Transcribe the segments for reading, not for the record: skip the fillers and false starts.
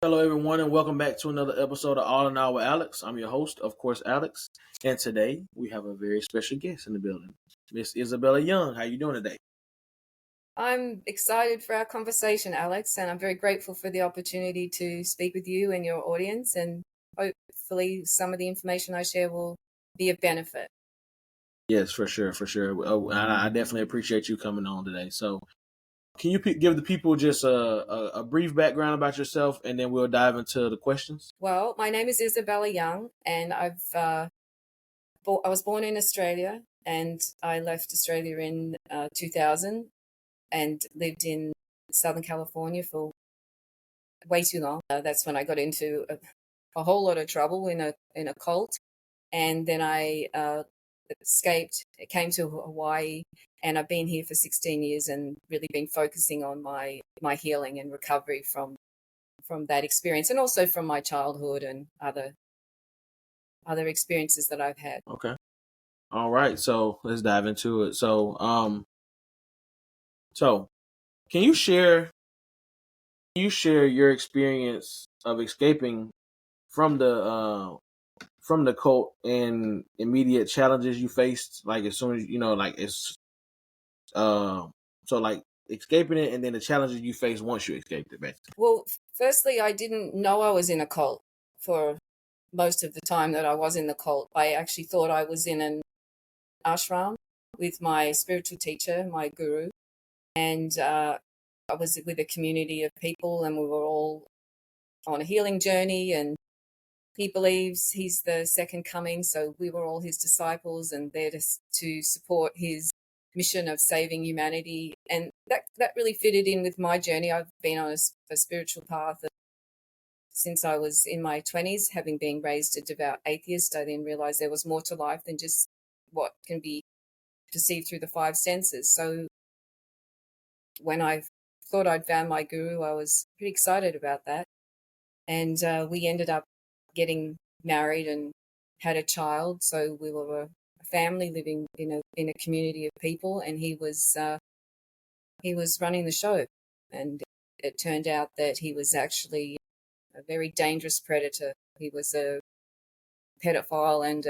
Hello, everyone, and welcome back to another episode of All in All with Alex. I'm your host, of course, Alex, and today we have a very special guest in the building, Miss Isabella Young. How you doing today? I'm excited for our conversation, Alex, and I'm very grateful for the opportunity to speak with you and your audience, and hopefully some of the information I share will be of benefit. Yes, for sure, for sure. I definitely appreciate you coming on today. So, can you give the people just a brief background about yourself, and then we'll dive into the questions? Well, my name is Isabella Young, and I was born in Australia, and I left Australia in 2000 and lived in Southern California for way too long. That's when I got into a whole lot of trouble in a cult, and then I escaped. It came to Hawaii, and I've been here for 16 years, and really been focusing on my healing and recovery from that experience, and also from my childhood and other experiences that I've had. Okay. All right. So let's dive into it. So can you share your experience of escaping from the cult and immediate challenges you faced, like as soon as like it's uh so like escaping it and then the challenges you faced once you escaped it, basically. Well, firstly, I didn't know I was in a cult for most of the time that I was in the cult. I actually thought I was in an ashram with my spiritual teacher, my guru, and I was with a community of people, and we were all on a healing journey. And he believes he's the second coming, so we were all his disciples and there to support his mission of saving humanity. And that really fitted in with my journey. I've been on a spiritual path since I was in my 20s, having been raised a devout atheist. I then realized there was more to life than just what can be perceived through the five senses. So when I thought I'd found my guru, I was pretty excited about that. And we ended up getting married and had a child. So we were a family living in a community of people, and he was running the show. And it turned out that he was actually a very dangerous predator. He was a pedophile and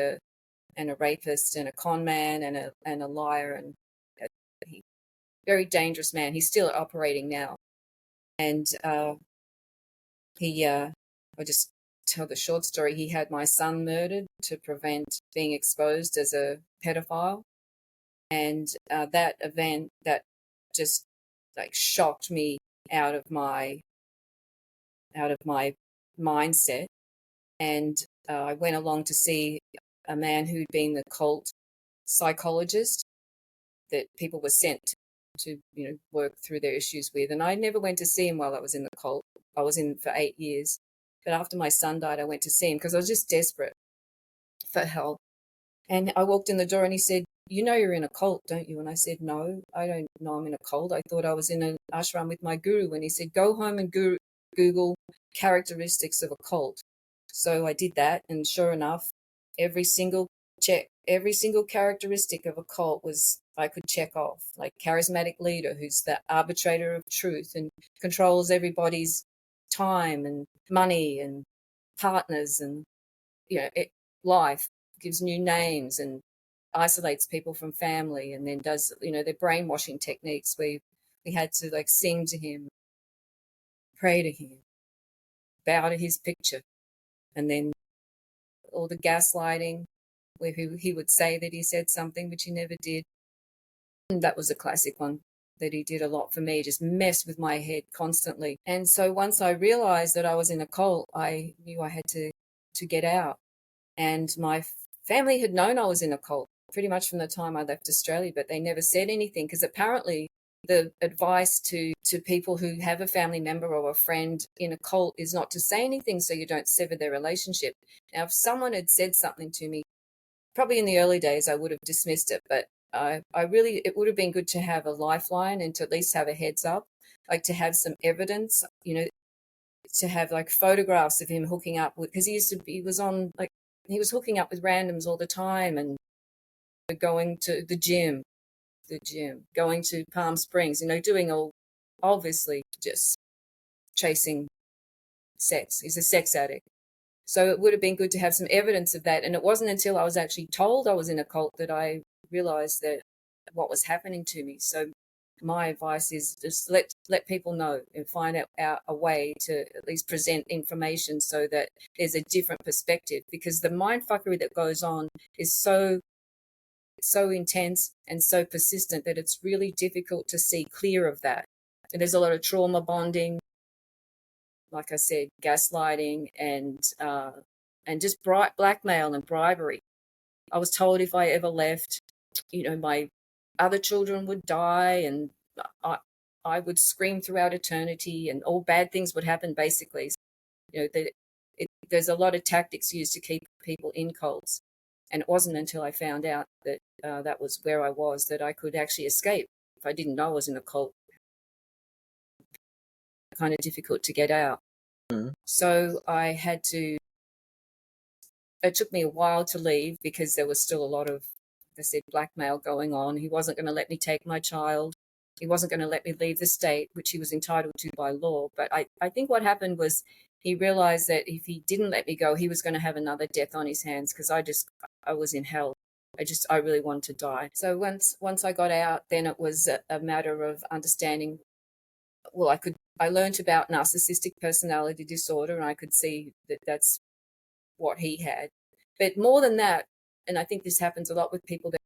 a rapist and a con man and a liar and a very dangerous man. He's still operating now, and I just tell the short story. He had my son murdered to prevent being exposed as a pedophile, and that event that just like shocked me out of my mindset. And I went along to see a man who'd been the cult psychologist that people were sent to work through their issues with, and I never went to see him while I was in the cult. I was in for 8 years, but after my son died, I went to see him because I was just desperate for help. And I walked in the door and he said, "You know you're in a cult, don't you?" And I said, "No, I don't know I'm in a cult. I thought I was in an ashram with my guru." And he said, "Go home and Google characteristics of a cult." So I did that, and sure enough, every single characteristic of a cult was I could check off, like charismatic leader who's the arbitrator of truth and controls everybody's time and money and partners and life, gives new names and isolates people from family, and then does their brainwashing techniques where we had to like sing to him, pray to him, bow to his picture, and then all the gaslighting where he would say that he said something which he never did. And that was a classic one that he did a lot for me, just messed with my head constantly. And so once I realized that I was in a cult, I knew I had to get out. And my family had known I was in a cult pretty much from the time I left Australia, but they never said anything because apparently the advice to people who have a family member or a friend in a cult is not to say anything so you don't sever their relationship. Now, if someone had said something to me, probably in the early days, I would have dismissed it, but it would have been good to have a lifeline and to at least have a heads up, like to have some evidence, to have like photographs of him hooking up with, because he was hooking up with randoms all the time and going to the gym, going to Palm Springs, doing all, obviously just chasing sex. He's a sex addict. So it would have been good to have some evidence of that. And it wasn't until I was actually told I was in a cult that I realized that what was happening to me. So my advice is just let people know and find out a way to at least present information so that there's a different perspective, because the mindfuckery that goes on is so intense and so persistent that it's really difficult to see clear of that. And there's a lot of trauma bonding, like I said, gaslighting, and just blackmail and bribery. I was told if I ever left, my other children would die, and I would scream throughout eternity, and all bad things would happen. Basically, there's a lot of tactics used to keep people in cults, and it wasn't until I found out that that was where I was that I could actually escape. If I didn't know I was in a cult, kind of difficult to get out. Mm-hmm. So I had to. It took me a while to leave because there was still a lot of, I said, blackmail going on. He wasn't going to let me take my child. He wasn't going to let me leave the state, which he was entitled to by law. But I think what happened was he realized that if he didn't let me go, he was going to have another death on his hands, because I was in hell. I really wanted to die. So once I got out, then it was a matter of understanding. Well, I learned about narcissistic personality disorder, and I could see that that's what he had. But more than that, and I think this happens a lot with people, that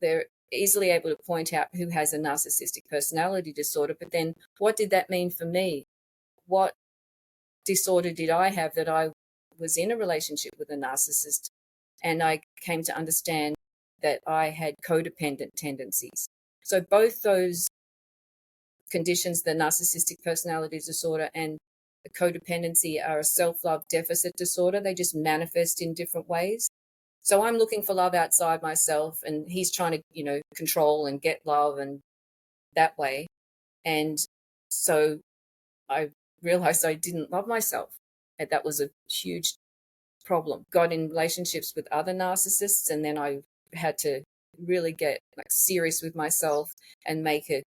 they're easily able to point out who has a narcissistic personality disorder. But then what did that mean for me? What disorder did I have that I was in a relationship with a narcissist? And I came to understand that I had codependent tendencies. So both those conditions, the narcissistic personality disorder and the codependency, are a self-love deficit disorder. They just manifest in different ways. So I'm looking for love outside myself, and he's trying to, control and get love, and that way. And so I realized I didn't love myself, and that was a huge problem. Got in relationships with other narcissists, and then I had to really get serious with myself and make a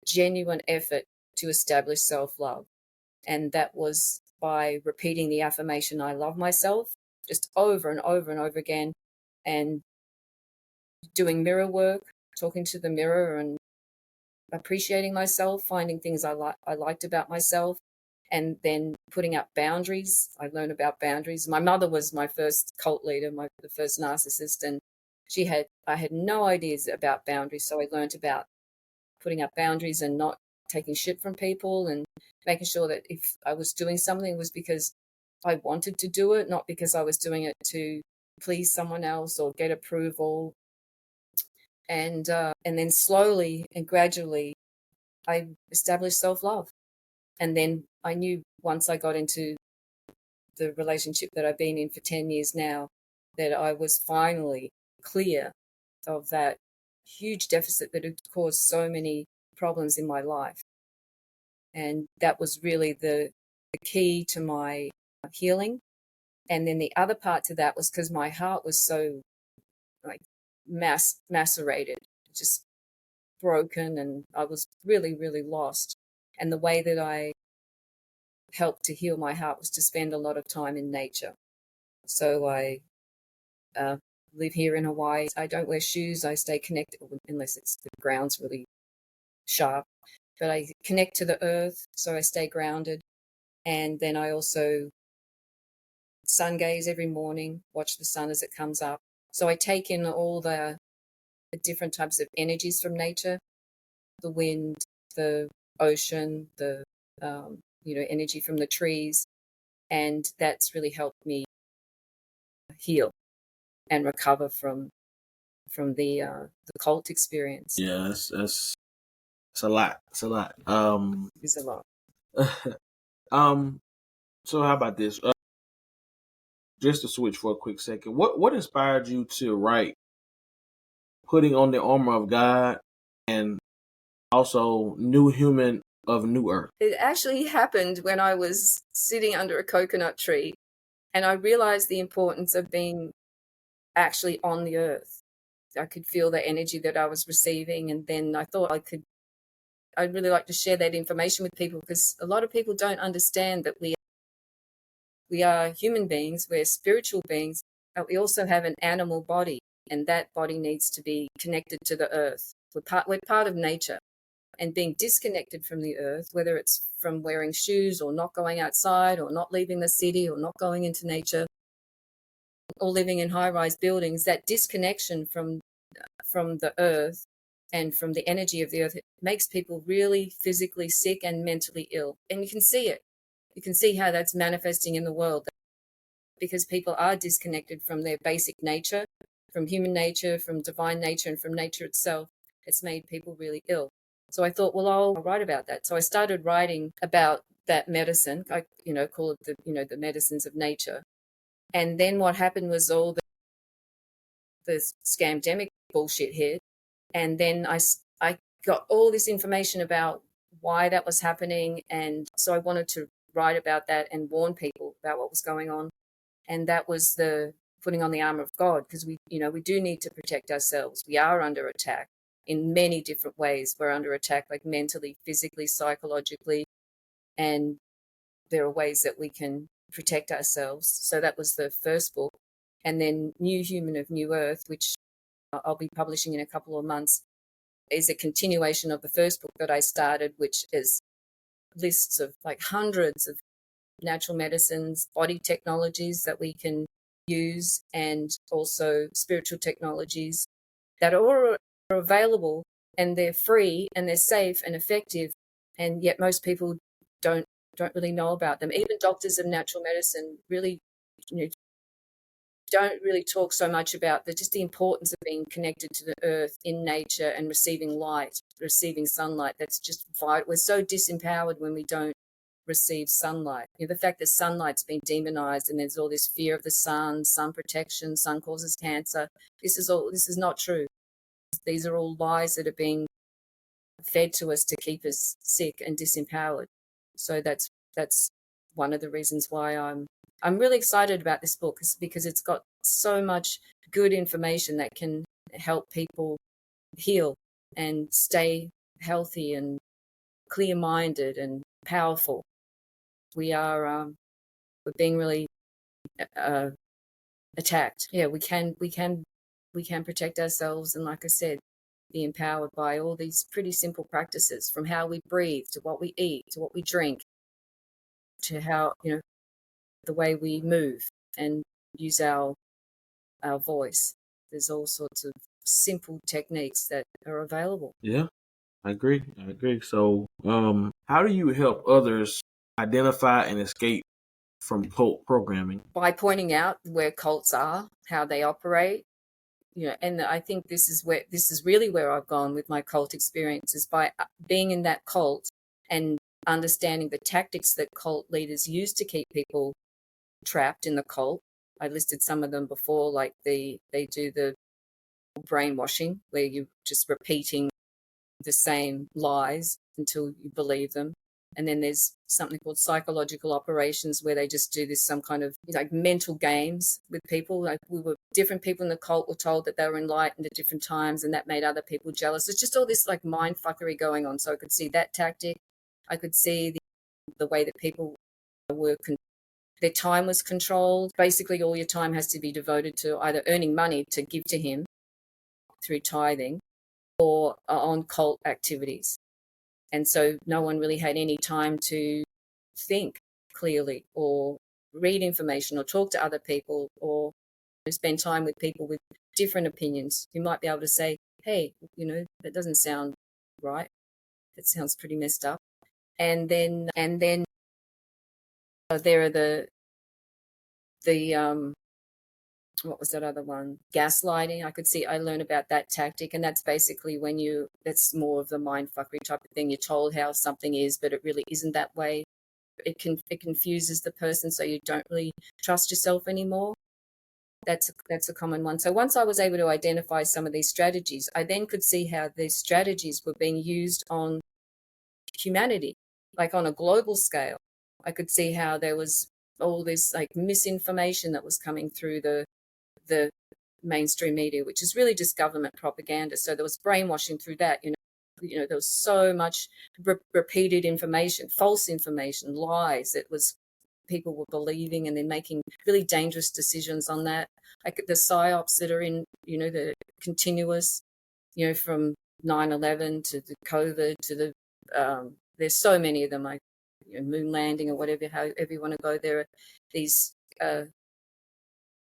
genuine effort to establish self-love. And that was by repeating the affirmation, I love myself, just over and over and over again, and doing mirror work, talking to the mirror and appreciating myself, finding things I liked about myself, and then putting up boundaries. I learned about boundaries. My mother was my first cult leader, the first narcissist, and I had no ideas about boundaries, so I learned about putting up boundaries and not taking shit from people, and making sure that if I was doing something, it was because I wanted to do it, not because I was doing it to please someone else or get approval. And then slowly and gradually, I established self-love. And then I knew once I got into the relationship that I've been in for 10 years now, that I was finally clear of that huge deficit that had caused so many problems in my life. And that was really the key to my healing. And then the other part to that was because my heart was so macerated, just broken, and I was really, really lost. And the way that I helped to heal my heart was to spend a lot of time in nature. So I live here in Hawaii. I don't wear shoes. I stay connected, unless the ground's really sharp. But I connect to the earth, so I stay grounded. And then I also sun gaze every morning, watch the sun as it comes up. So I take in all the different types of energies from nature, the wind, the ocean, the energy from the trees, and that's really helped me heal and recover from the cult experience. Yeah, it's a lot. It's a lot. It's a lot. So how about this? Just to switch for a quick second, what inspired you to write "Putting on the Armor of God" and also "New Human of New Earth"? It actually happened when I was sitting under a coconut tree, and I realized the importance of being actually on the earth. I could feel the energy that I was receiving, and then I thought I'd really like to share that information with people, because a lot of people don't understand that we We are human beings, we're spiritual beings, but we also have an animal body, and that body needs to be connected to the earth. We're part of nature, and being disconnected from the earth, whether it's from wearing shoes or not going outside or not leaving the city or not going into nature or living in high-rise buildings, that disconnection from the earth and from the energy of the earth, it makes people really physically sick and mentally ill. And you can see it. You can see how that's manifesting in the world, because people are disconnected from their basic nature, from human nature, from divine nature, and from nature itself. It's made people really ill. So I thought, well, I'll write about that. So I started writing about that medicine. I, call it the medicines of nature. And then what happened was all the scamdemic bullshit hit. And then I got all this information about why that was happening. And so I wanted to write about that and warn people about what was going on. And that was the putting on the armor of God, because we do need to protect ourselves. We are under attack in many different ways. We're under attack, like mentally, physically, psychologically, and there are ways that we can protect ourselves. So that was the first book. And then New Human of New Earth, which I'll be publishing in a couple of months, is a continuation of the first book that I started, which is lists of like hundreds of natural medicines, body technologies that we can use, and also spiritual technologies that are available, and they're free and they're safe and effective, and yet most people don't really know about them. Even doctors of natural medicine really don't really talk so much about just the importance of being connected to the earth in nature and receiving light, receiving sunlight. That's just vital. We're so disempowered when we don't receive sunlight. The fact that sunlight's been demonized and there's all this fear of the sun protection, sun causes cancer. This is not true. These are all lies that are being fed to us to keep us sick and disempowered. So that's one of the reasons why I'm really excited about this book, because it's got so much good information that can help people heal and stay healthy and clear-minded and powerful. We're being really attacked. Yeah, we can protect ourselves, and like I said, be empowered by all these pretty simple practices, from how we breathe to what we eat to what we drink to how the way we move and use our voice. There's all sorts of simple techniques that are available. Yeah, I agree. So, how do you help others identify and escape from cult programming? By pointing out where cults are, how they operate, and I think this is really where I've gone with my cult experiences, by being in that cult and understanding the tactics that cult leaders use to keep people trapped in the cult. I listed some of them before, like they do the brainwashing, where you're just repeating the same lies until you believe them. And then there's something called psychological operations, where they just do some kind of like mental games with people. Like different people in the cult were told that they were enlightened at different times, and that made other people jealous. It's just all this like mind fuckery going on. So I could see that tactic. I could see the way that people were their time was controlled. Basically, all your time has to be devoted to either earning money to give to him through tithing, or on cult activities. And so no one really had any time to think clearly or read information or talk to other people or spend time with people with different opinions. You might be able to say, hey, that doesn't sound right. That sounds pretty messed up. And then there are the what was that other one? Gaslighting. I learned about that tactic, and that's basically that's more of the mindfuckery type of thing. You're told how something is, but it really isn't that way. It confuses the person, so you don't really trust yourself anymore. That's a common one. So once I was able to identify some of these strategies, I then could see how these strategies were being used on humanity, like on a global scale. I could see how there was all this like misinformation that was coming through the mainstream media, which is really just government propaganda. So there was brainwashing through that. There was so much repeated information, false information, lies. It was people were believing, and they're making really dangerous decisions on that. Like the psyops that are in, the continuous, from 9/11 to the COVID to the, there's so many of them, like moon landing or whatever, however you want to go. There are these, what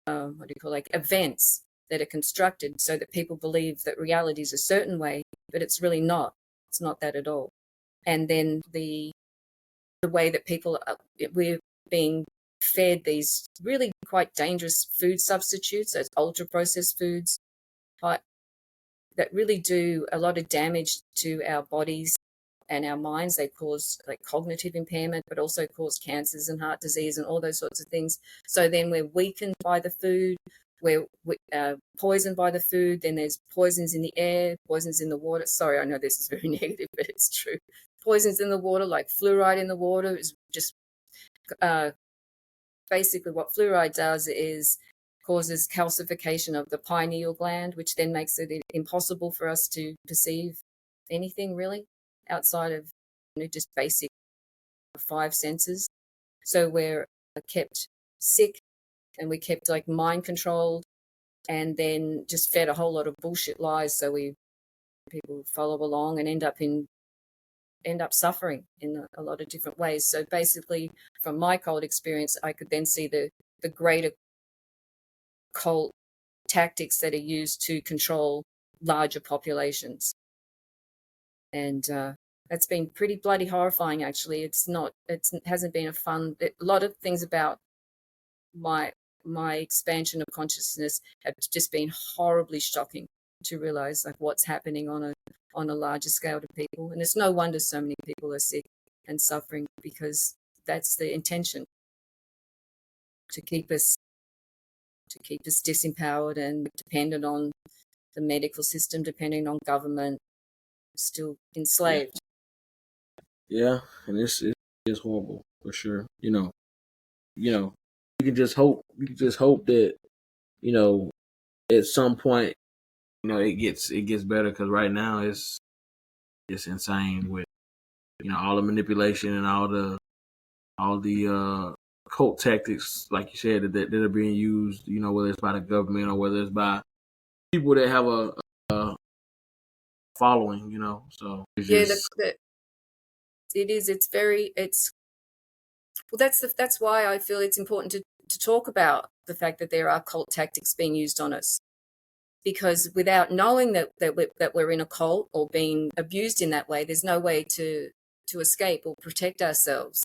do you call, like events that are constructed so that people believe that reality is a certain way, but it's really not. It's not that at all. And then the way that people we're being fed these really quite dangerous food substitutes, those ultra processed foods, that really do a lot of damage to our bodies and our minds. They cause like cognitive impairment, but also cause cancers and heart disease and all those sorts of things. So then we're weakened by the food, we're poisoned by the food, then there's poisons in the air, poisons in the water. Sorry, I know this is very negative, but it's true. Poisons in the water, like fluoride in the water, is just basically what fluoride does is causes calcification of the pineal gland, which then makes it impossible for us to perceive anything really outside of just basic 5 senses. So we're kept sick, and we kept like mind controlled, and then just fed a whole lot of bullshit lies. So people follow along and end up suffering in a lot of different ways. So basically, from my cult experience, I could then see the greater cult tactics that are used to control larger populations. And that's been pretty bloody horrifying, actually. It hasn't been a lot of things about my expansion of consciousness have just been horribly shocking to realize, like, what's happening on a larger scale to people. And it's no wonder so many people are sick and suffering, because that's the intention, to keep us disempowered and dependent on the medical system, depending on government, still enslaved. Yeah, and it's horrible for sure. You can just hope. You can just hope that at some point, it gets better, because right now it's insane with all the manipulation and all the cult tactics, like you said, that are being used. Whether it's by the government or whether it's by people that have a following. So it's just it is. It's very. It's well. That's why I feel it's important to talk about the fact that there are cult tactics being used on us, because without knowing that we're in a cult or being abused in that way, there's no way to escape or protect ourselves.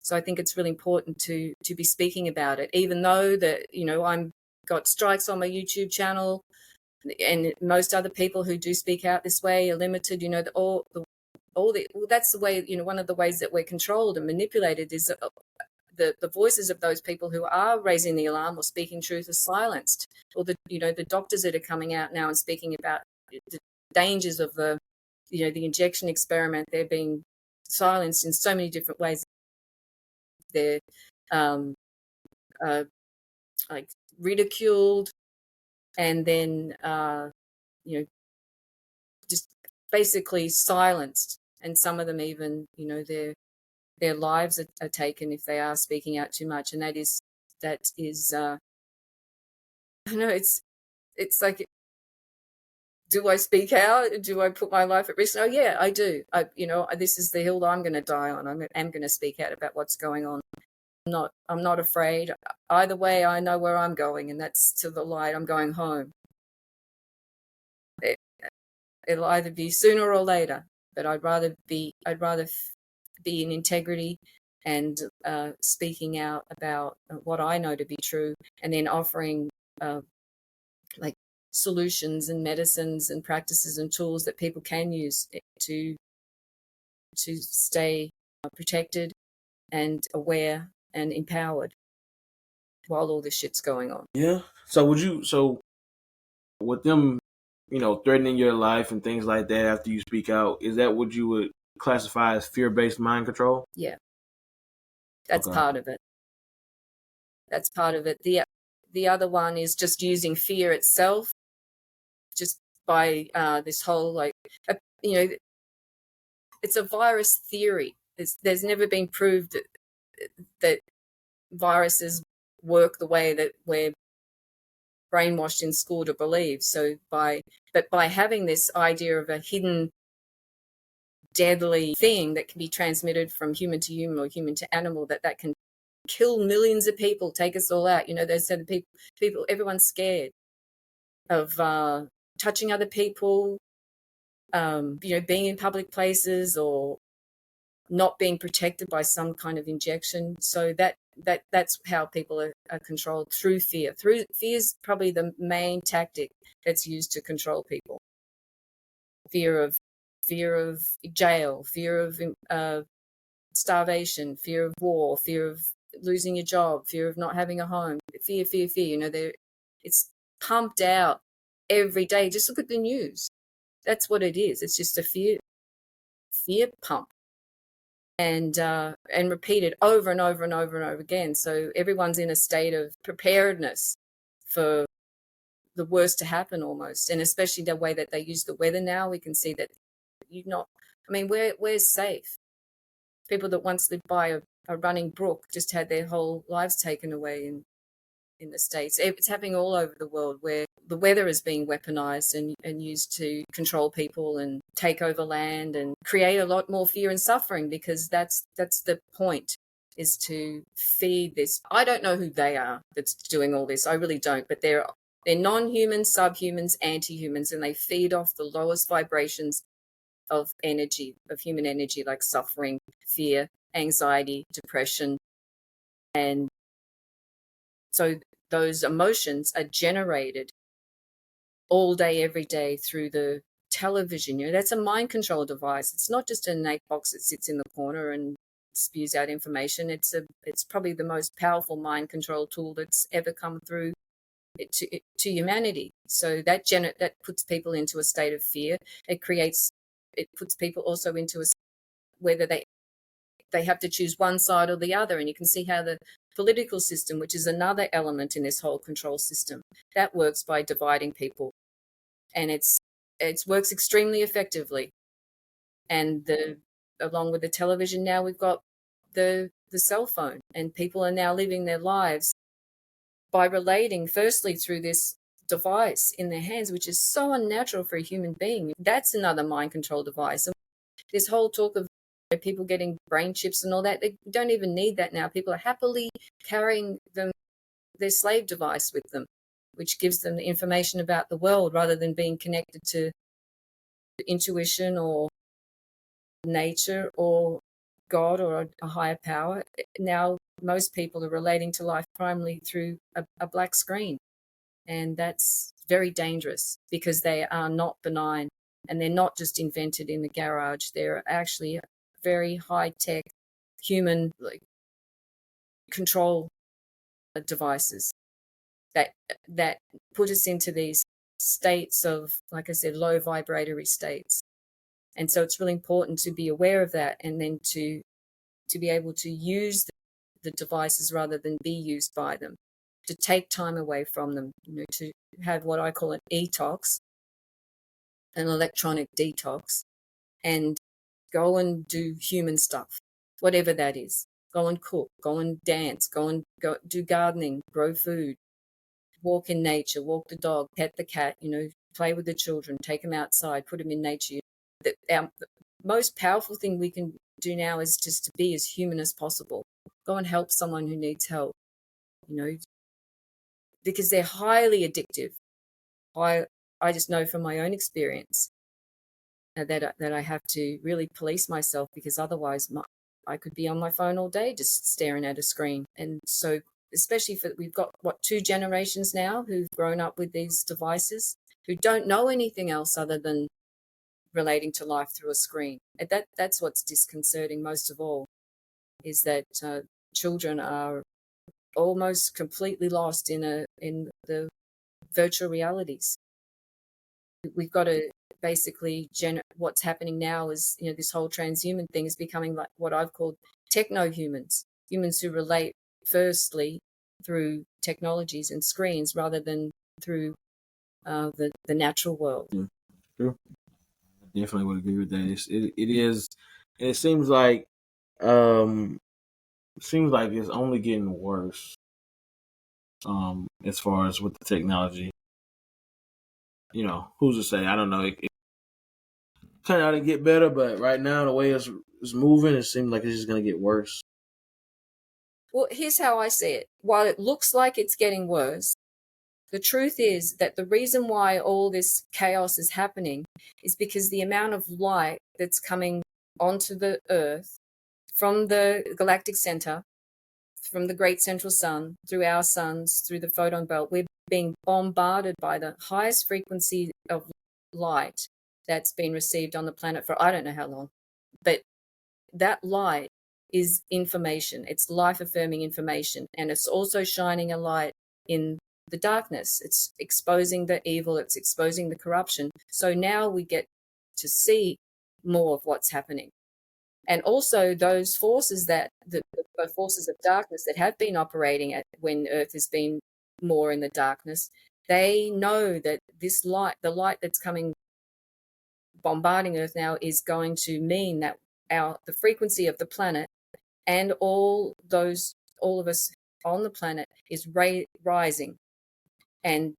So I think it's really important to be speaking about it, even though that I'm got strikes on my YouTube channel, and most other people who do speak out this way are limited. That's the way. One of the ways that we're controlled and manipulated is the voices of those people who are raising the alarm or speaking truth are silenced, or the doctors that are coming out now and speaking about the dangers of the injection experiment. They're being silenced in so many different ways. They're like ridiculed, and then just basically silenced, and some of them even their lives are taken if they are speaking out too much. And that is I know it's like, do I speak out? Do I put my life at risk? Oh yeah, I do. This is the hill that I'm going to die on. I'm going to speak out about what's going on. I'm not afraid. Either way, I know where I'm going, and that's to the light. I'm going home. It'll either be sooner or later, but I'd rather be in integrity and speaking out about what I know to be true, and then offering like solutions and medicines and practices and tools that people can use to stay protected and aware and empowered while all this shit's going on. Yeah. So with them, threatening your life and things like that after you speak out, is that what you would classify as fear-based mind control? Yeah. That's Okay. part of it. That's part of it. The other one is just using fear itself, just by this whole it's a virus theory. There's never been proved that viruses work the way that we're brainwashed in school to believe. So by having this idea of a hidden deadly thing that can be transmitted from human to human or human to animal, that can kill millions of people, take us all out. They said people, everyone's scared of touching other people, being in public places or not being protected by some kind of injection. So that's how people are controlled, through fear. Fear is probably the main tactic that's used to control people. Fear of jail, fear of starvation, fear of war, fear of losing your job, fear of not having a home, fear. It's pumped out every day. Just look at the news. That's what it is. It's just a fear pump, and repeated over and over and over and over again. So everyone's in a state of preparedness for the worst to happen almost. And especially the way that they use the weather now, we can see that where's safe? People that once lived by a running brook just had their whole lives taken away in the States. It's happening all over the world, where the weather is being weaponized and used to control people and take over land and create a lot more fear and suffering, because that's the point, is to feed this. I don't know who they are that's doing all this. I really don't. But they're non-humans, subhumans, anti-humans, and they feed off the lowest vibrations of energy, of human energy, like suffering, fear, anxiety, depression. And so those emotions are generated all day, every day through the television. That's a mind control device. It's not just an innate box that sits in the corner and spews out information. It's probably the most powerful mind control tool that's ever come through to humanity. So that puts people into a state of fear. It puts people also into whether they have to choose one side or the other. And you can see how the political system, which is another element in this whole control system, that works by dividing people. And it works extremely effectively. And along with the television, now we've got the cell phone, and people are now living their lives by relating firstly through this device in their hands, which is so unnatural for a human being. That's another mind control device. And this whole talk of people getting brain chips and all that, they don't even need that now. People are happily carrying their slave device with them, which gives them the information about the world rather than being connected to intuition or nature or God or a higher power. Now most people are relating to life primarily through a black screen, and that's very dangerous because they are not benign, and they're not just invented in the garage. They're actually very high-tech human control devices that put us into these states of, like I said, low vibratory states. And so it's really important to be aware of that, and then to be able to use the devices rather than be used by them, to take time away from them, to have what I call an e-tox, an electronic detox, and go and do human stuff, whatever that is. Go and cook, go and dance, go do gardening, grow food, walk in nature, walk the dog, pet the cat, play with the children, take them outside, put them in nature. The most powerful thing we can do now is just to be as human as possible. Go and help someone who needs help, because they're highly addictive. I just know from my own experience that I have to really police myself, because otherwise I could be on my phone all day just staring at a screen. And so especially we've got, 2 generations now who've grown up with these devices, who don't know anything else other than relating to life through a screen. And that's what's disconcerting most of all, is that children are almost completely lost in the virtual realities. We've got to basically what's happening now is, this whole transhuman thing is becoming like what I've called techno-humans, humans who relate firstly through technologies and screens rather than through the natural world. Yeah, sure. I definitely would agree with that. It is, and it seems like seems like it's only getting worse. As far as with the technology, who's to say? I don't know. It turned out to get better, but right now the way it's moving, it seems like it's just gonna get worse. Well, here's how I see it. While it looks like it's getting worse, the truth is that the reason why all this chaos is happening is because the amount of light that's coming onto the Earth from the galactic center, from the great central sun, through our suns, through the photon belt, we're being bombarded by the highest frequency of light that's been received on the planet for I don't know how long. But that light is information. It's life affirming information. And it's also shining a light in the darkness. It's exposing the evil, it's exposing the corruption. So now we get to see more of what's happening. And also those forces the forces of darkness that have been operating at when Earth has been more in the darkness, they know that this light, the light that's coming bombarding Earth now, is going to mean that the frequency of the planet and all of us on the planet is rising. And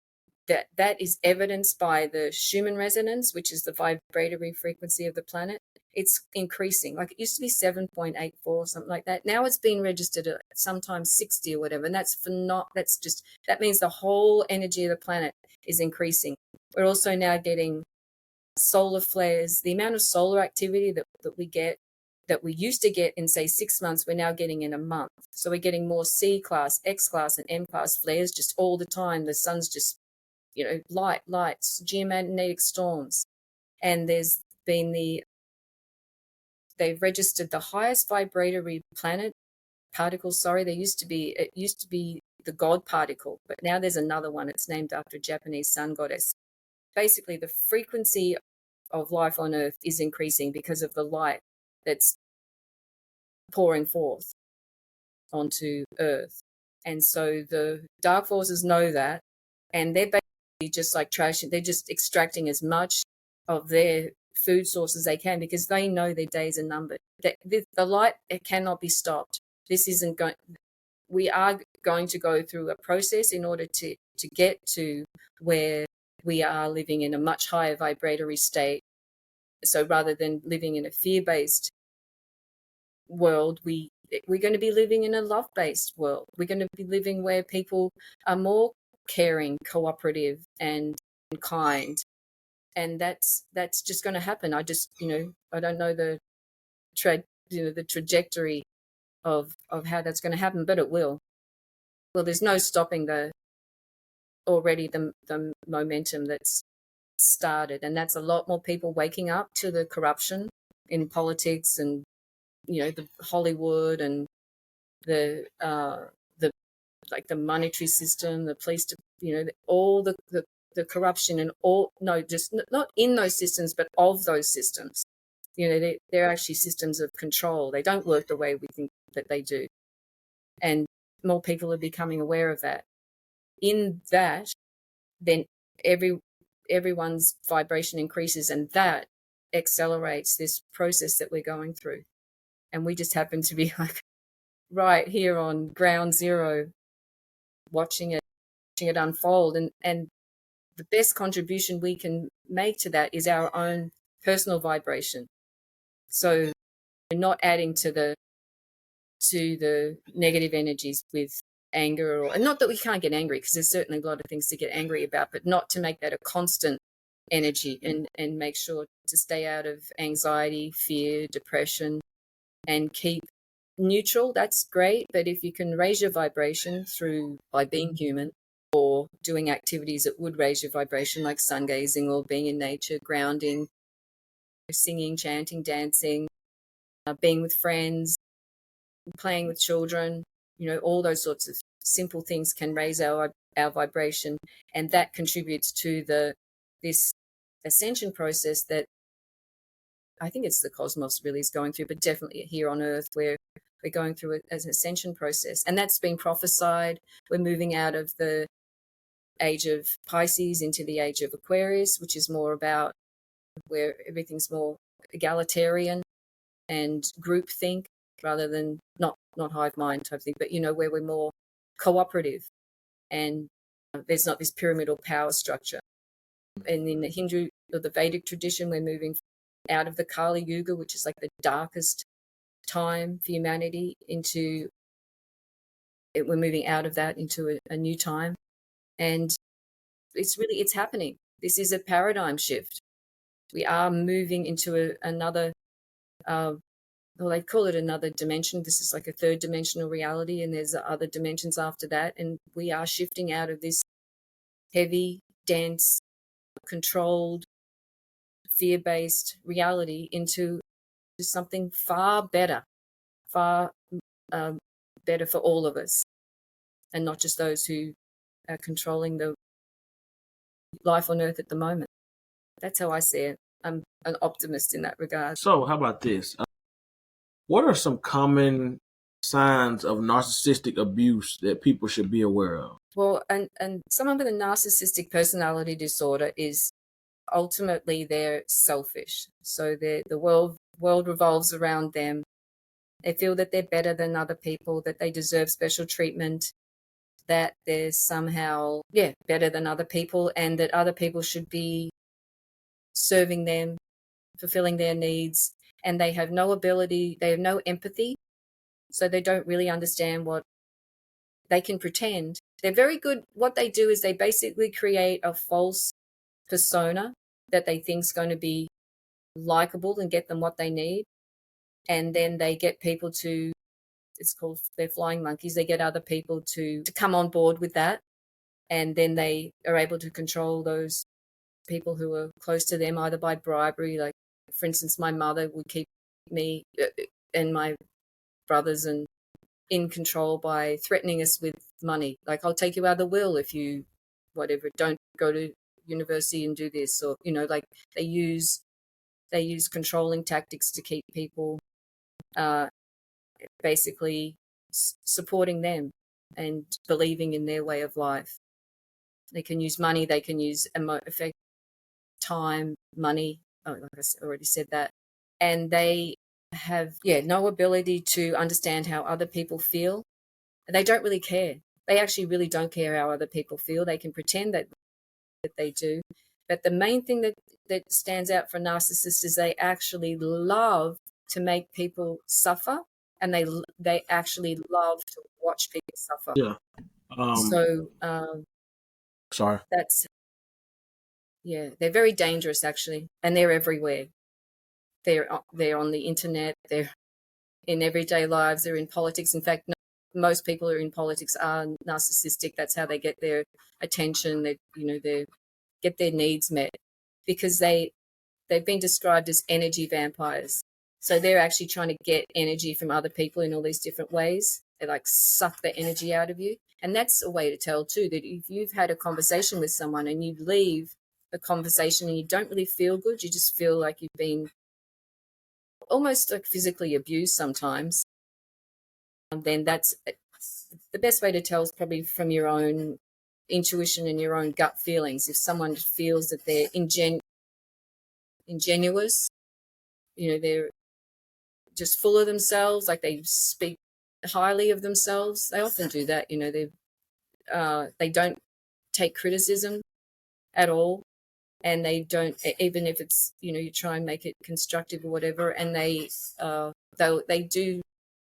that is evidenced by the Schumann resonance, which is the vibratory frequency of the planet. It's increasing. Like it used to be 7.84 or something like that. Now it's been registered at sometimes 60 or whatever. And that means the whole energy of the planet is increasing. We're also now getting solar flares. The amount of solar activity that we get, that we used to get in, say, 6 months, we're now getting in a month. So we're getting more C class, X class, and M class flares just all the time. The sun's just, lights, geomagnetic storms. And they've registered the highest vibratory planet particles. Sorry, it used to be the God particle, but now there's another one. It's named after a Japanese sun goddess. Basically, the frequency of life on Earth is increasing because of the light that's pouring forth onto Earth. And so the dark forces know that, and they're basically just like trash. They're just extracting as much of their food source as they can because they know their days are numbered. The light, it cannot be stopped. This isn't going. We are going to go through a process in order to get to where we are living in a much higher vibratory state. So rather than living in a fear-based world, we're going to be living in a love-based world. We're going to be living where people are more caring, cooperative, and kind. And that's just going to happen. I don't know the trajectory of how that's going to happen, but it will. Well, there's no stopping the momentum that's started, and that's a lot more people waking up to the corruption in politics and the Hollywood and the the monetary system, the police, all the corruption and just not in those systems, but of those systems. They're actually systems of control. They don't work the way we think that they do, and more people are becoming aware of that. In that, then everyone's vibration increases, and that accelerates this process that we're going through. And we just happen to be like right here on ground zero, watching it unfold. And the best contribution we can make to that is our own personal vibration. So we're not adding to the negative energies with anger, and not that we can't get angry, because there's certainly a lot of things to get angry about, but not to make that a constant energy, and make sure to stay out of anxiety, fear, depression, and keep neutral. That's great, but if you can raise your vibration by being human or doing activities that would raise your vibration, like sun gazing or being in nature, grounding, singing, chanting, dancing, being with friends, playing with children, all those sorts of simple things can raise our vibration, and that contributes to this ascension process that I think it's the cosmos really is going through, but definitely here on Earth where we're going through it as an ascension process. And that's been prophesied. We're moving out of the age of Pisces into the age of Aquarius, which is more about where everything's more egalitarian and groupthink. rather than not hive mind type thing, but where we're more cooperative, and there's not this pyramidal power structure. And in the Hindu or the Vedic tradition, we're moving out of the Kali Yuga, which is like the darkest time for humanity, we're moving out of that into a new time. And it's happening. This is a paradigm shift. We are moving into another, well, they call it another dimension. This is like a third dimensional reality, and there's other dimensions after that. And we are shifting out of this heavy, dense, controlled, fear-based reality into something far better, far better for all of us, and not just those who are controlling the life on Earth at the moment. That's how I see it. I'm an optimist in that regard. So, how about this? What are some common signs of narcissistic abuse that people should be aware of? Well, and someone with a narcissistic personality disorder is ultimately they're selfish. So the world revolves around them. They feel that they're better than other people, that they deserve special treatment, that they're somehow better than other people, and that other people should be serving them, fulfilling their needs, and they have no ability, they have no empathy, so they don't really understand what they can pretend. They're very good. What they do is they basically create a false persona that they think is going to be likable and get them what they need. And then they get people to, it's called, they're flying monkeys. They get other people to come on board with that. And then they are able to control those people who are close to them, either by bribery. Like, for instance, my mother would keep me and my brothers and in control by threatening us with money. Like, I'll take you out of the will if you, whatever, don't go to university and do this. Or, like they use controlling tactics to keep people basically supporting them and believing in their way of life. They can use money, they can use effect, time, money. Oh, like I already said that. And they have, no ability to understand how other people feel. They don't really care. They actually really don't care how other people feel. They can pretend that they do. But the main thing that stands out for narcissists is they actually love to make people suffer, and they actually love to watch people suffer. Yeah. So Sorry. that's, they're very dangerous actually, and they're everywhere. They're on the internet. They're in everyday lives. They're in politics. In fact, most people who are in politics are narcissistic. That's how they get their attention. They get their needs met, because they've been described as energy vampires. So they're actually trying to get energy from other people in all these different ways. They like suck the energy out of you. And that's a way to tell too, that if you've had a conversation with someone and you leave the conversation and you don't really feel good, you just feel like you've been almost like physically abused sometimes, then that's the best way to tell is probably from your own intuition and your own gut feelings. If someone feels that they're ingenuous, they're just full of themselves, like they speak highly of themselves. They often do that. They don't take criticism at all, and they don't, even if it's you try and make it constructive or whatever. And they do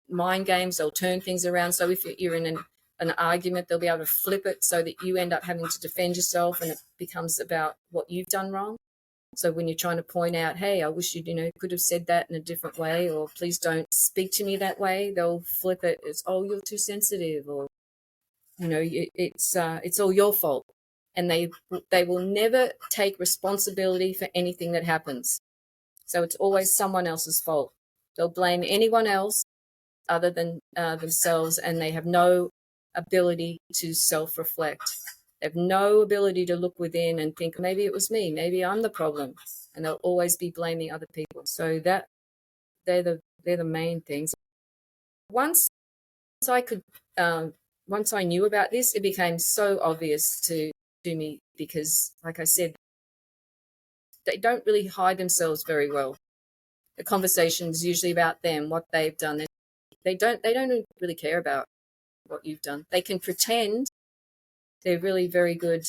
mind games. They'll turn things around. So if you're in an argument, they'll be able to flip it so that you end up having to defend yourself, and it becomes about what you've done wrong. So when you're trying to point out, hey, I wish you could have said that in a different way, or please don't speak to me that way, they'll flip it as, oh, you're too sensitive, or it's all your fault. And they will never take responsibility for anything that happens. So it's always someone else's fault. They'll blame anyone else other than themselves, and they have no ability to self-reflect. They have no ability to look within and think, maybe it was me, maybe I'm the problem, and they'll always be blaming other people. So that they're the main things. Once I knew about this, it became so obvious to me, because, like I said, they don't really hide themselves very well. The conversation is usually about them, what they've done, They don't really care about what you've done. They can pretend they're really very good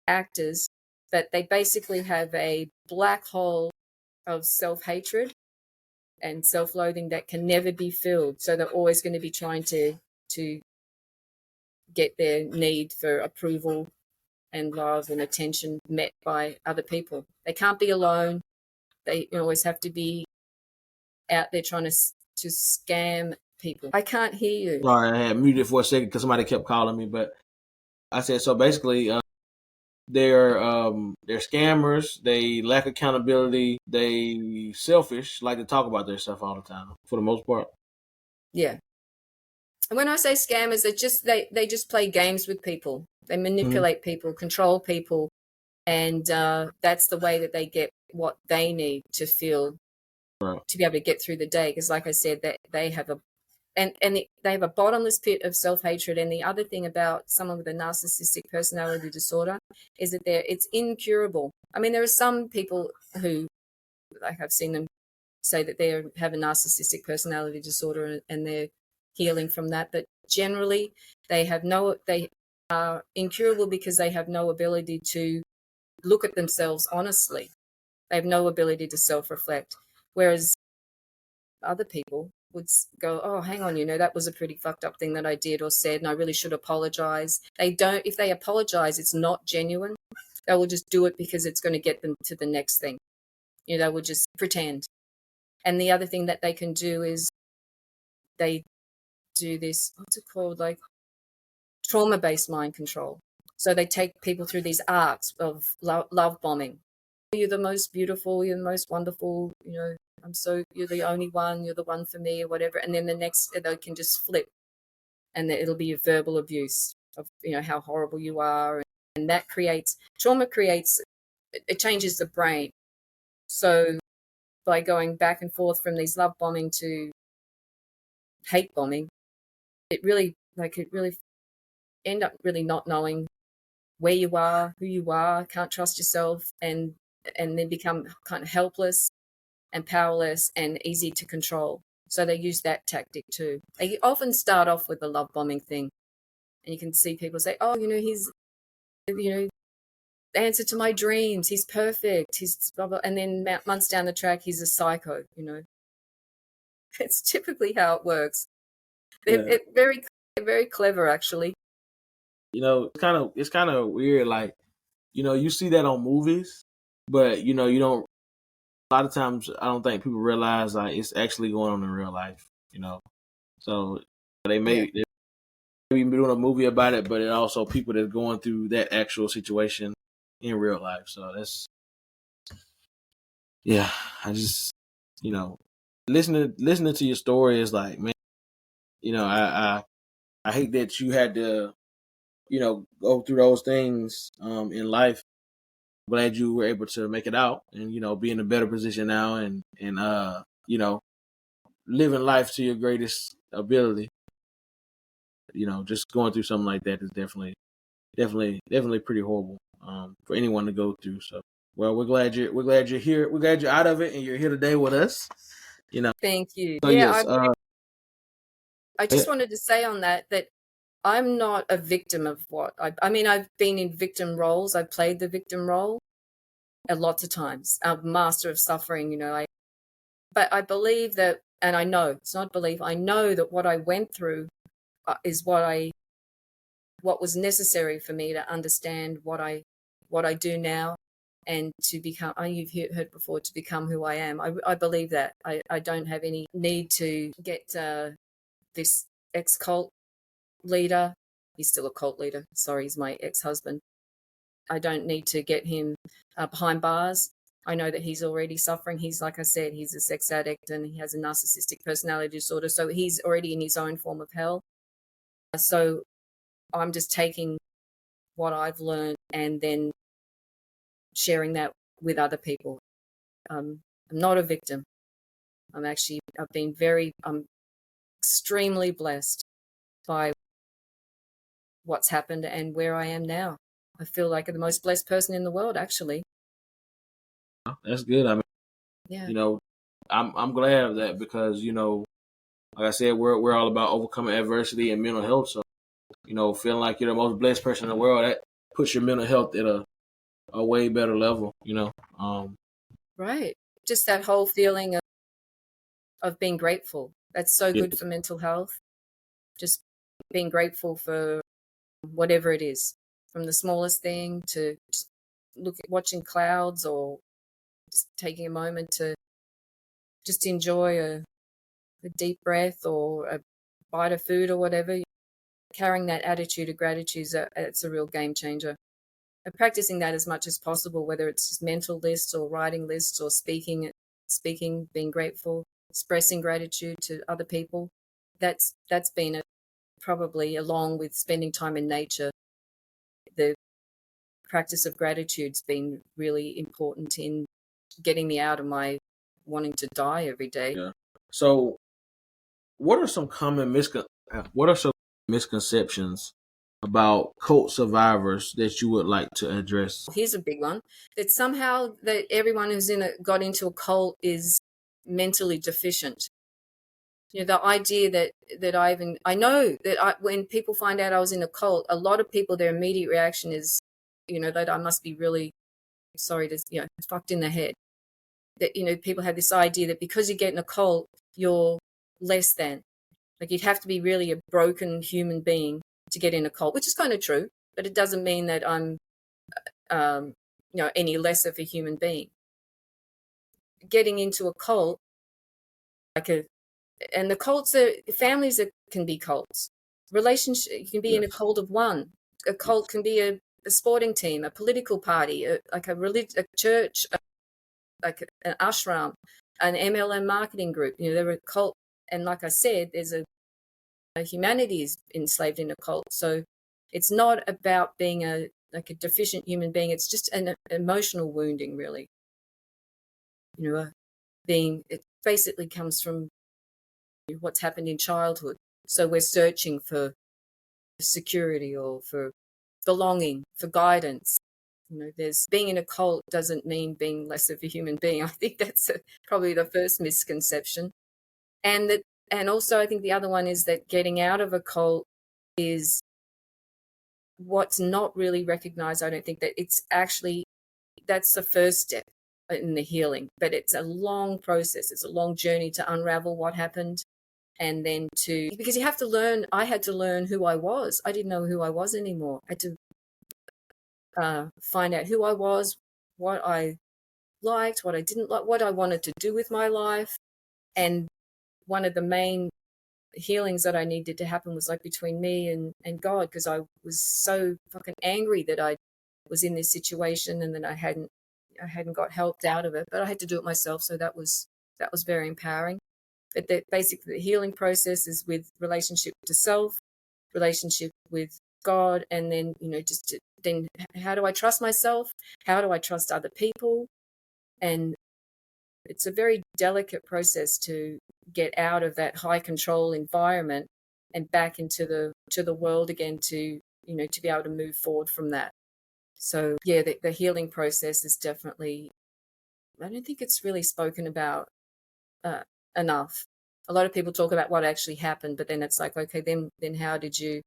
actors, but they basically have a black hole of self-hatred and self-loathing that can never be filled. So they're always going to be trying to get their need for approval and love and attention met by other people. They can't be alone. They always have to be out there trying to scam people. I can't hear you. Sorry, I had muted for a second because somebody kept calling me. But I said, so basically, they're scammers. They lack accountability. They selfish, like to talk about their stuff all the time. For the most part. Yeah. And when I say scammers, they just play games with people. They manipulate people, control people, and that's the way that they get what they need to feel, Right. to be able to get through the day. Because, like I said, they have they have a bottomless pit of self-hatred. And the other thing about someone with a narcissistic personality disorder is that it's incurable. I mean, there are some people who, like, I've seen them say that they have a narcissistic personality disorder and they're healing from that, but generally they are incurable because they have no ability to look at themselves honestly. They have no ability to self-reflect, whereas other people would go, oh, hang on, that was a pretty fucked up thing that I did or said, and I really should apologize. If they apologize, it's not genuine. They will just do it because it's going to get them to the next thing. They will just pretend. And the other thing that they can do is they do this, what's it called, like trauma-based mind control. So they take people through these arcs of love bombing. You're the most beautiful, you're the most wonderful, you're the only one, you're the one for me, or whatever. And then the next, they can just flip, and it'll be a verbal abuse of, how horrible you are. And that trauma it changes the brain. So by going back and forth from these love bombing to hate bombing, it really end up really not knowing where you are, who you are, can't trust yourself, and then become kind of helpless and powerless and easy to control. So they use that tactic too. They often start off with the love bombing thing, and you can see people say, oh, he's, the answer to my dreams, he's perfect, he's blah, blah. And then months down the track, he's a psycho. It's typically how it works. They're very, very clever, actually. It's kind of weird. Like, you see that on movies, but you don't. A lot of times, I don't think people realize like it's actually going on in real life. So they may be doing a movie about it, but it also people that's going through that actual situation in real life. So that's, yeah. I just, listening to your story is like, man, I hate that you had to, go through those things in life. Glad you were able to make it out and, be in a better position now and living life to your greatest ability. Just going through something like that is definitely pretty horrible for anyone to go through. So, well, we're glad you're here. We're glad you're out of it and you're here today with us. Thank you. So Yeah, yes, I just wanted to say on that I'm not a victim of what I mean. I've been in victim roles. I've played the victim role lots of times. I'm a master of suffering, but I believe that, and I know it's not belief. I know that what I went through is what was necessary for me to understand what I do now, and to become. You've heard before, to become who I am. I believe that. I don't have any need to get this ex-cult leader. He's still a cult leader. Sorry, he's my ex-husband. I don't need to get him behind bars. I know that he's already suffering. He's, like I said, he's a sex addict and he has a narcissistic personality disorder. So he's already in his own form of hell. So I'm just taking what I've learned and then sharing that with other people. I'm not a victim. I'm extremely blessed by what's happened and where I am now. I feel like the most blessed person in the world, actually. that's good. I mean, Yeah. I'm glad of that because like I said, we're all about overcoming adversity and mental health. So, feeling like you're the most blessed person in the world, that puts your mental health at a way better level. Right. Just that whole feeling of being grateful. That's so Yeah, good for mental health. Just being grateful for whatever it is, from the smallest thing to just watching clouds, or just taking a moment to just enjoy a deep breath or a bite of food or whatever. Carrying that attitude of gratitude, it's a real game changer. And practicing that as much as possible, whether it's just mental lists or writing lists or speaking, being grateful, expressing gratitude to other people. That's been probably, along with spending time in nature, the practice of gratitude's been really important in getting me out of my wanting to die every day. yeah. So, what are some what are some misconceptions about cult survivors that you would like to address? Here's a big one: that somehow that everyone who's got into a cult is mentally deficient. The idea that I know that when people find out I was in a cult, a lot of people, their immediate reaction is, that I must be really sorry to, fucked in the head. That, people have this idea that because you get in a cult, you're less than. Like, you'd have to be really a broken human being to get in a cult, which is kind of true, but it doesn't mean that I'm, any less of a human being. Getting into a cult, and the cults families can be cults. Relationship, you can be in a cult of one. A cult can be a sporting team, a political party, a church, like an ashram, an MLM marketing group. They're a cult, and like I said, there's a humanity is enslaved in a cult. So it's not about being a deficient human being. It's just an emotional wounding, really. It basically comes from what's happened in childhood. So we're searching for security or for belonging, for guidance. There's being in a cult doesn't mean being less of a human being. I think that's probably the first misconception. And also I think the other one is that getting out of a cult is what's not really recognized. I don't think that it's actually, that's the first step in the healing, but it's a long process. It's a long journey to unravel what happened. And then because you have to learn, I had to learn who I was. I didn't know who I was anymore. I had to find out who I was, what I liked, what I didn't like, what I wanted to do with my life. And one of the main healings that I needed to happen was like between me and God, because I was so fucking angry that I was in this situation and that I hadn't got helped out of it, but I had to do it myself. So that was very empowering. But basically the healing process is with relationship to self, relationship with God, and then, then how do I trust myself? How do I trust other people? And it's a very delicate process to get out of that high control environment and back into the world again, to be able to move forward from that. So yeah, the healing process is definitely, I don't think it's really spoken about enough. A lot of people talk about what actually happened, but then it's like, okay, then how'd you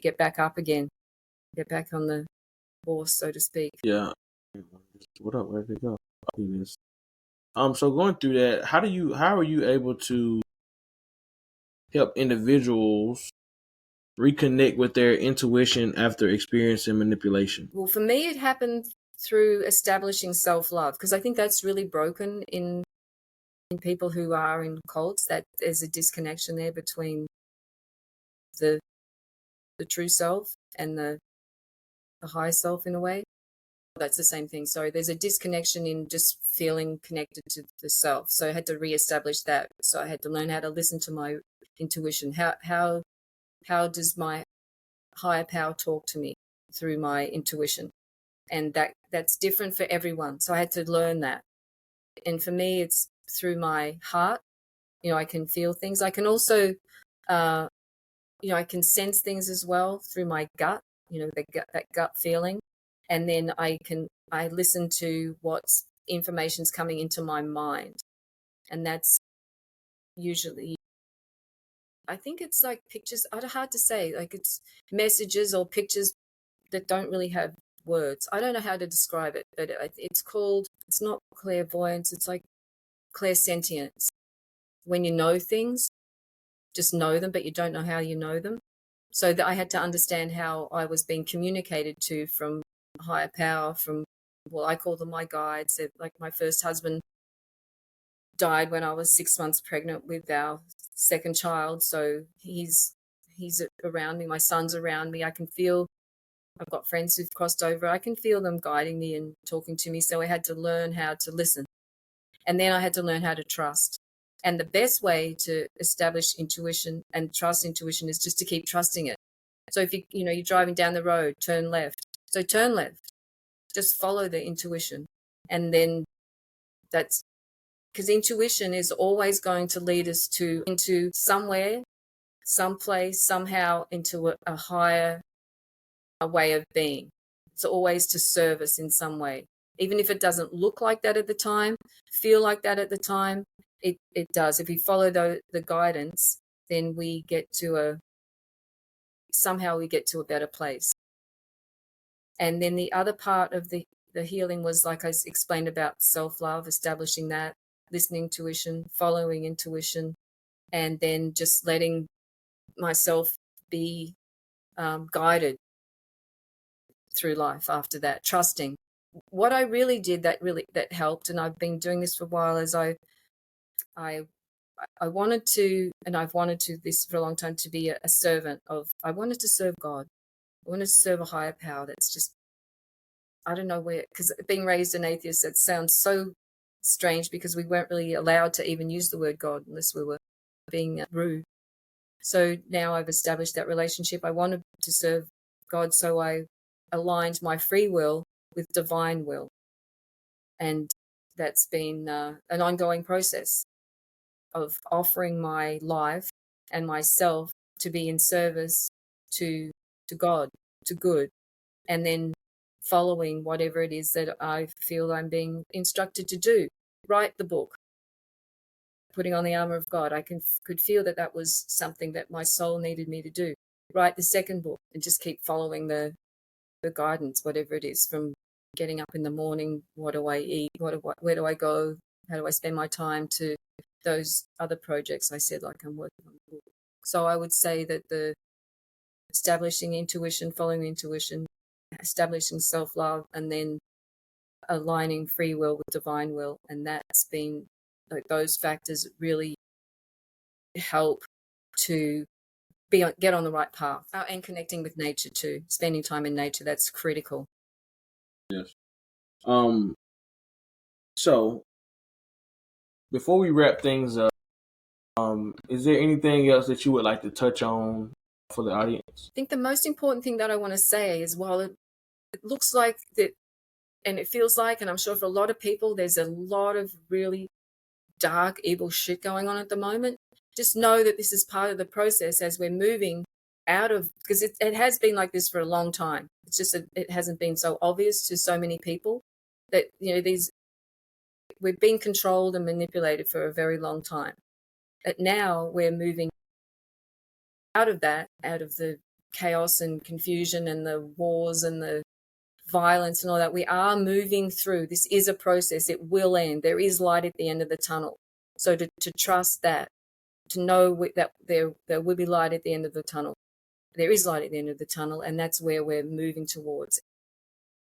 get back up again, get back on the horse, so to speak? Yeah. What up? Where did it go? So going through that, how are you able to help individuals reconnect with their intuition after experiencing manipulation? Well, for me, it happened through establishing self-love, because I think that's really broken in people who are in cults, that there's a disconnection there between the true self and the high self, in a way. That's the same thing. Sorry, there's a disconnection in just feeling connected to the self. So I had to reestablish that. So I had to learn how to listen to my intuition. How does my higher power talk to me through my intuition? And that's different for everyone. So I had to learn that. And for me, it's through my heart. I can feel things. I can also, I can sense things as well through my gut. That gut feeling. And then I listen to what's information's coming into my mind. And that's usually. I think it's like pictures, hard to say, like it's messages or pictures that don't really have words. I don't know how to describe it, but it's not clairvoyance, it's like clairsentience. When you know things, just know them, but you don't know how you know them. So that I had to understand how I was being communicated to from higher power, from, well, I call them my guides. Like my first husband died when I was 6 months pregnant with our second child. So he's around me. My son's around me. I can feel, I've got friends who've crossed over. I can feel them guiding me and talking to me. So I had to learn how to listen. And then I had to learn how to trust. And the best way to establish intuition and trust intuition is just to keep trusting it. So if you're driving down the road, turn left. So turn left. Just follow the intuition. And then that's because intuition is always going to lead us into somewhere, someplace, somehow into a higher way of being. It's always to serve us in some way. Even if it doesn't look like that at the time, feel like that at the time, it does. If we follow the guidance, then we get to somehow we get to a better place. And then the other part of the healing was, like I explained, about self-love, establishing that, listening intuition, following intuition, and then just letting myself be guided through life after that, trusting. What I really did that helped, and I've been doing this for a while, is I wanted to, and I've wanted to this for a long time, to be a servant of, I wanted to serve God. I wanted to serve a higher power that's just, I don't know where, because being raised an atheist, that sounds so strange because we weren't really allowed to even use the word God unless we were being rude. So now I've established that relationship. I wanted to serve God, so I aligned my free will with divine will. And that's been an ongoing process of offering my life and myself to be in service to God, to good, and then following whatever it is that I feel I'm being instructed to do. Write the book, putting on the armor of God. I could feel that was something that my soul needed me to do. Write the second book and just keep following the guidance, whatever it is, from getting up in the morning, what do I eat, where do I go, how do I spend my time, to those other projects I said, like I'm working on the book. So I would say that the establishing intuition, following intuition, establishing self-love, and then aligning free will with divine will, and that's been, like, those factors really help to get on the right path. And connecting with nature too, spending time in nature, that's critical. Yes. So before we wrap things up, is there anything else that you would like to touch on for the audience? I think the most important thing that I want to say is, while it looks like that, and it feels like, and I'm sure for a lot of people, there's a lot of really dark, evil shit going on at the moment, just know that this is part of the process as we're moving out of, because it has been like this for a long time. It's just that it hasn't been so obvious to so many people that, we've been controlled and manipulated for a very long time. But now we're moving out of that, out of the chaos and confusion and the wars and the violence and all that. We are moving through. This is a process. It will end. There is light at the end of the tunnel. So to trust that, to know that there will be light at the end of the tunnel. There is light at the end of the tunnel, and that's where we're moving towards.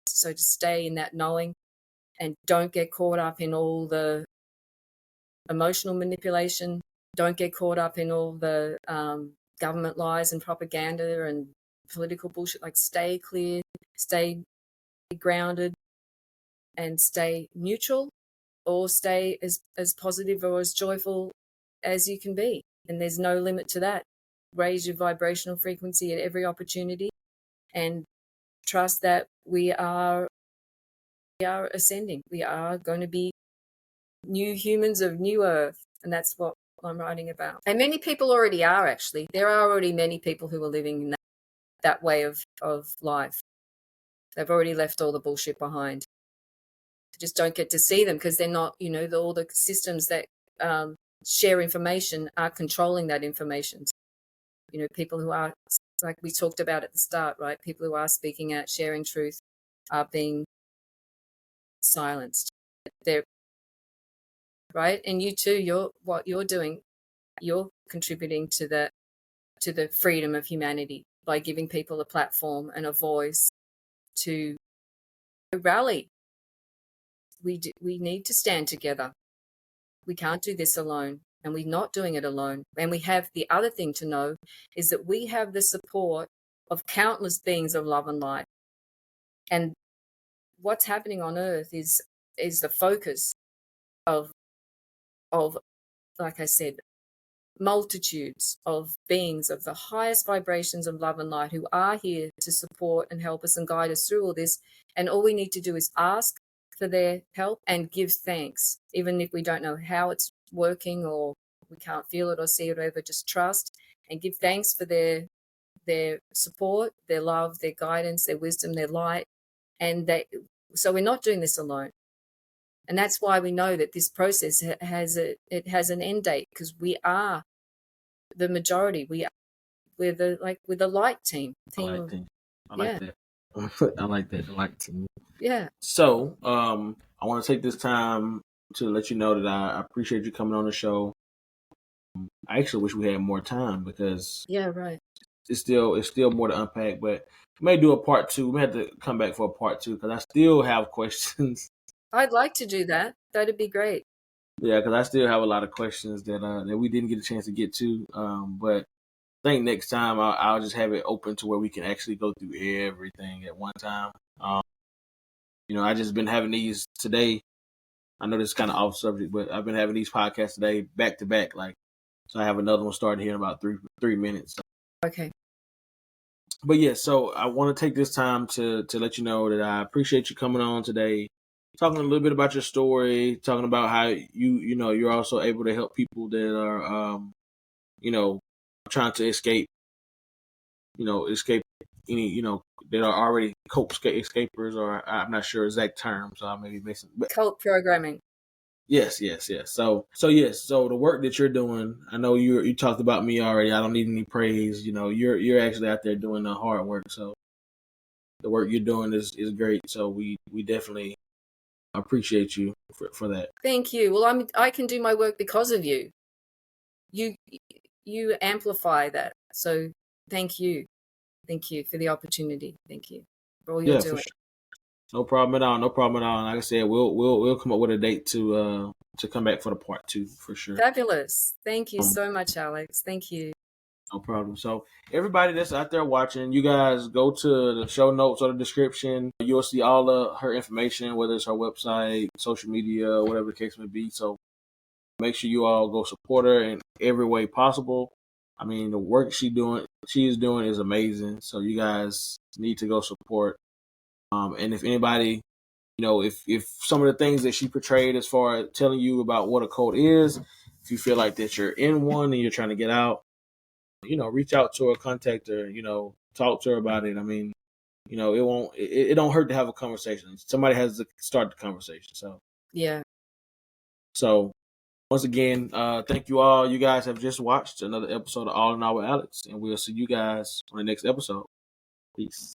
So to stay in that knowing, and don't get caught up in all the emotional manipulation. Don't get caught up in all the government lies and propaganda and political bullshit. Like, stay clear, stay grounded, and stay neutral, or stay as positive or as joyful as you can be. And there's no limit to that. Raise your vibrational frequency at every opportunity, and trust that we are ascending. We are going to be new humans of new earth, and that's what I'm writing about. And many people already are, actually. There are already many people who are living in that way of life. They've already left all the bullshit behind. Just don't get to see them because they're not, all the systems that share information are controlling that information. You know, people who are, like we talked about at the start, right? People who are speaking out, sharing truth, are being silenced. They're right, and you too. What you're doing, you're contributing to the freedom of humanity by giving people a platform and a voice to rally. We need to stand together. We can't do this alone, and we're not doing it alone. And we have the other thing to know is that we have the support of countless beings of love and light. And what's happening on Earth is the focus of like I said, multitudes of beings of the highest vibrations of love and light who are here to support and help us and guide us through all this. And all we need to do is ask for their help and give thanks, even if we don't know how it's working or we can't feel it or see it, or whatever. Just trust and give thanks for their support, their love, their guidance, their wisdom, their light. And so we're not doing this alone. And that's why we know that this process has an end date, because we are the majority. We're the light team. I like that. I like Yeah. that. I like that. The light team. Yeah. So, I want to take this time to let you know that I appreciate you coming on the show. I actually wish we had more time because Yeah, right. it's still more to unpack, but we may do a part 2. We may have to come back for a part 2 because I still have questions. I'd like to do that. That'd be great. Yeah, because I still have a lot of questions that we didn't get a chance to get to. But I think next time I'll just have it open to where we can actually go through everything at one time. I just been having these today. I know this is kind of off subject, but I've been having these podcasts today back to back. So I have another one starting here in about three minutes. Okay. But yeah, so I want to take this time to let you know that I appreciate you coming on today, talking a little bit about your story, talking about how you're also able to help people that are trying to escape any that are already cope escapers, or I'm not sure exact term, so I may be missing. But Cult programming. yes. So the work that you're doing, I know you talked about me already. I don't need any praise. You're actually out there doing the hard work. So the work you're doing is great. So we definitely appreciate you for that. Thank you. Well, I can do my work because of you. You amplify that. So thank you. Thank you for the opportunity. Thank you for all you're doing. For sure. No problem at all. No problem at all. And like I said, we'll come up with a date to come back for the part 2 for sure. Fabulous. Thank you so much, Alex. Thank you. No problem. So everybody that's out there watching, you guys go to the show notes or the description. You'll see all of her information, whether it's her website, social media, whatever the case may be. So make sure you all go support her in every way possible. I mean, the work she is doing is amazing. So you guys need to go support. And if anybody, if some of the things that she portrayed as far as telling you about what a cult is, if you feel like that you're in one and you're trying to get out, reach out to her, contact her, talk to her about it. I mean, it don't hurt to have a conversation. Somebody has to start the conversation. So, yeah. So once again, thank you all. You guys have just watched another episode of All in All with Alex, and we'll see you guys on the next episode. Peace.